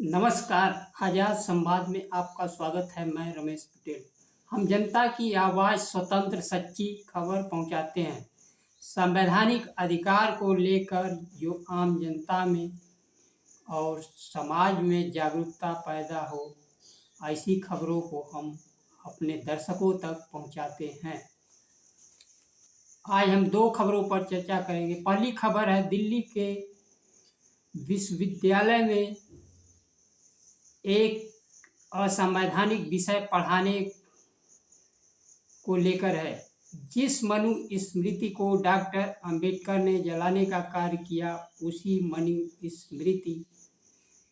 नमस्कार, आज़ाद संवाद में आपका स्वागत है। मैं रमेश पटेल। हम जनता की आवाज़, स्वतंत्र, सच्ची खबर पहुंचाते हैं। संवैधानिक अधिकार को लेकर जो आम जनता में और समाज में जागरूकता पैदा हो, ऐसी खबरों को हम अपने दर्शकों तक पहुंचाते हैं। आज हम दो खबरों पर चर्चा करेंगे। पहली खबर है, दिल्ली के विश्वविद्यालय में एक असंवैधानिक विषय पढ़ाने को लेकर है। जिस मनु स्मृति को डॉक्टर अंबेडकर ने जलाने का कार्य किया, उसी मनु स्मृति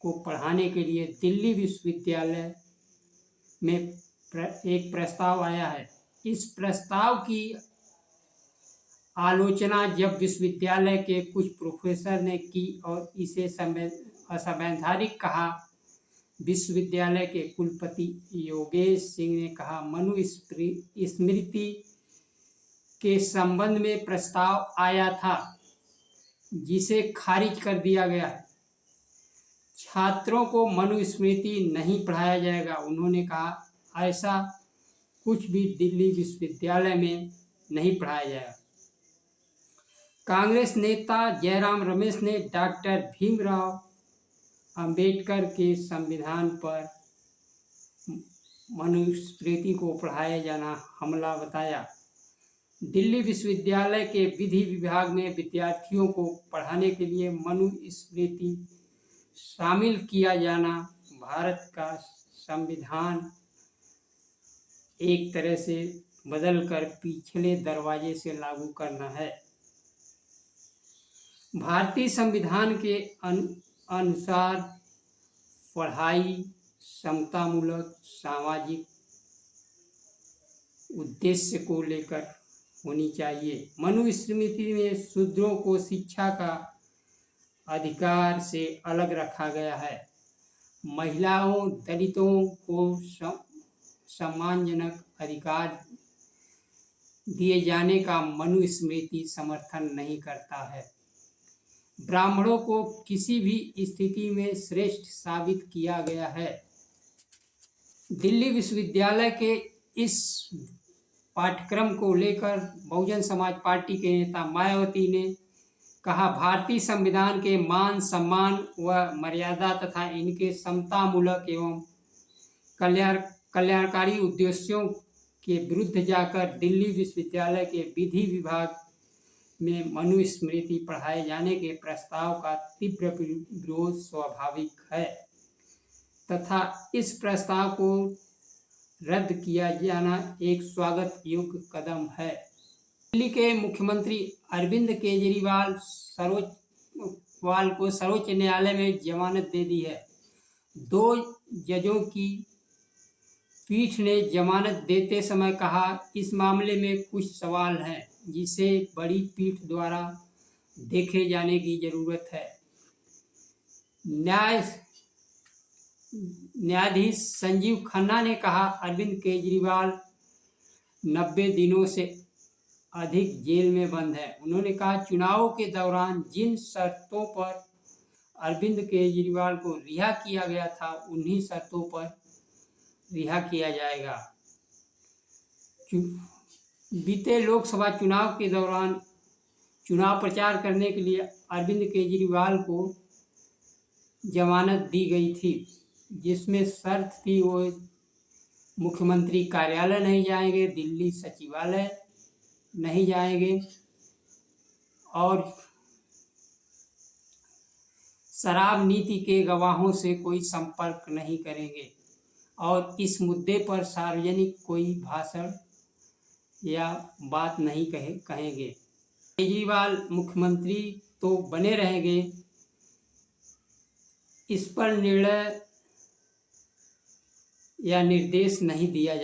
को पढ़ाने के लिए दिल्ली विश्वविद्यालय में एक प्रस्ताव आया है। इस प्रस्ताव की आलोचना जब विश्वविद्यालय के कुछ प्रोफेसर ने की और इसे असंवैधानिक कहा, विश्वविद्यालय के कुलपति योगेश सिंह ने कहा, मनु स्मृति के संबंध में प्रस्ताव आया था जिसे खारिज कर दिया गया है। छात्रों को मनु स्मृति नहीं पढ़ाया जाएगा। उन्होंने कहा, ऐसा कुछ भी दिल्ली विश्वविद्यालय में नहीं पढ़ाया जाएगा। कांग्रेस नेता जयराम रमेश ने डॉक्टर भीमराव अंबेडकर के संविधान पर मनुस्मृति को पढ़ाया जाना हमला बताया। दिल्ली विश्वविद्यालय के विधि विभाग में विद्यार्थियों को पढ़ाने के लिए मनुस्मृति शामिल किया जाना भारत का संविधान एक तरह से बदलकर पिछले दरवाजे से लागू करना है। भारतीय संविधान के अनुसार पढ़ाई समतामूलक सामाजिक उद्देश्य को लेकर होनी चाहिए। मनुस्मृति में शूद्रों को शिक्षा का अधिकार से अलग रखा गया है। महिलाओं, दलितों को सम्मानजनक अधिकार दिए जाने का मनुस्मृति समर्थन नहीं करता है। ब्राह्मणों को किसी भी स्थिति में श्रेष्ठ साबित किया गया है। दिल्ली विश्वविद्यालय के इस पाठ्यक्रम को लेकर बहुजन समाज पार्टी के नेता मायावती ने कहा, भारतीय संविधान के मान, सम्मान व मर्यादा तथा इनके समतामूलक एवं कल्याणकारी उद्देश्यों के विरुद्ध जाकर दिल्ली विश्वविद्यालय के विधि विभाग में मनुस्मृति पढ़ाए जाने के प्रस्ताव का तीव्र विरोध स्वाभाविक है तथा इस प्रस्ताव को रद्द किया जाना एक स्वागत योग्य कदम है। दिल्ली के मुख्यमंत्री अरविंद केजरीवाल को सर्वोच्च न्यायालय में जमानत दे दी है। 2 जजों की पीठ ने जमानत देते समय कहा, इस मामले में कुछ सवाल हैं जिसे बड़ी पीठ द्वारा देखे जाने की जरूरत है। न्यायाधीश संजीव खन्ना ने कहा, अरविंद केजरीवाल 90 दिनों से अधिक जेल में बंद है। उन्होंने कहा, चुनावों के दौरान जिन शर्तों पर अरविंद केजरीवाल को रिहा किया गया था, उन्हीं शर्तों पर रिहा किया जाएगा। बीते लोकसभा चुनाव के दौरान चुनाव प्रचार करने के लिए अरविंद केजरीवाल को जमानत दी गई थी, जिसमें शर्त थी वो मुख्यमंत्री कार्यालय नहीं जाएंगे, दिल्ली सचिवालय नहीं जाएंगे और शराब नीति के गवाहों से कोई संपर्क नहीं करेंगे और इस मुद्दे पर सार्वजनिक कोई भाषण या बात नहीं कहेंगे। केजरीवाल मुख्यमंत्री तो बने रहेंगे, इस पर निर्णय या निर्देश नहीं दिया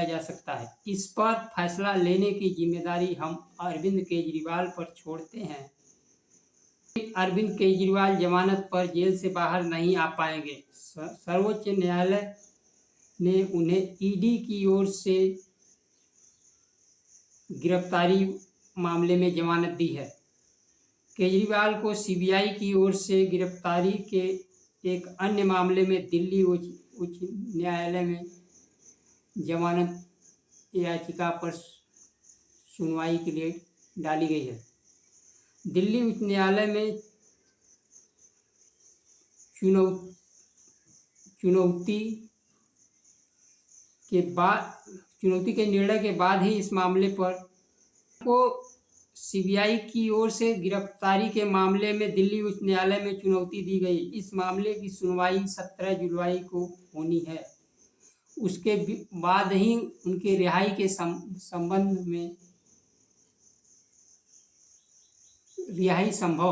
जा सकता है। इस पर फैसला लेने की जिम्मेदारी हम अरविंद केजरीवाल पर छोड़ते हैं। अरविंद केजरीवाल जमानत पर जेल से बाहर नहीं आ पाएंगे। सर्वोच्च न्यायालय ने उन्हें ईडी की ओर से गिरफ्तारी मामले में जमानत दी है। केजरीवाल को सीबीआई की ओर से गिरफ्तारी के एक अन्य मामले में दिल्ली उच्च न्यायालय में जमानत याचिका पर सुनवाई के लिए डाली गई है। दिल्ली उच्च न्यायालय में चुनौती के निर्णय के बाद ही इस मामले पर को सीबीआई की ओर से गिरफ्तारी के मामले में दिल्ली उच्च न्यायालय में चुनौती दी गई। इस मामले की सुनवाई 17 जुलाई को होनी है। उसके बाद ही उनके रिहाई के संबंध में रिहाई संभव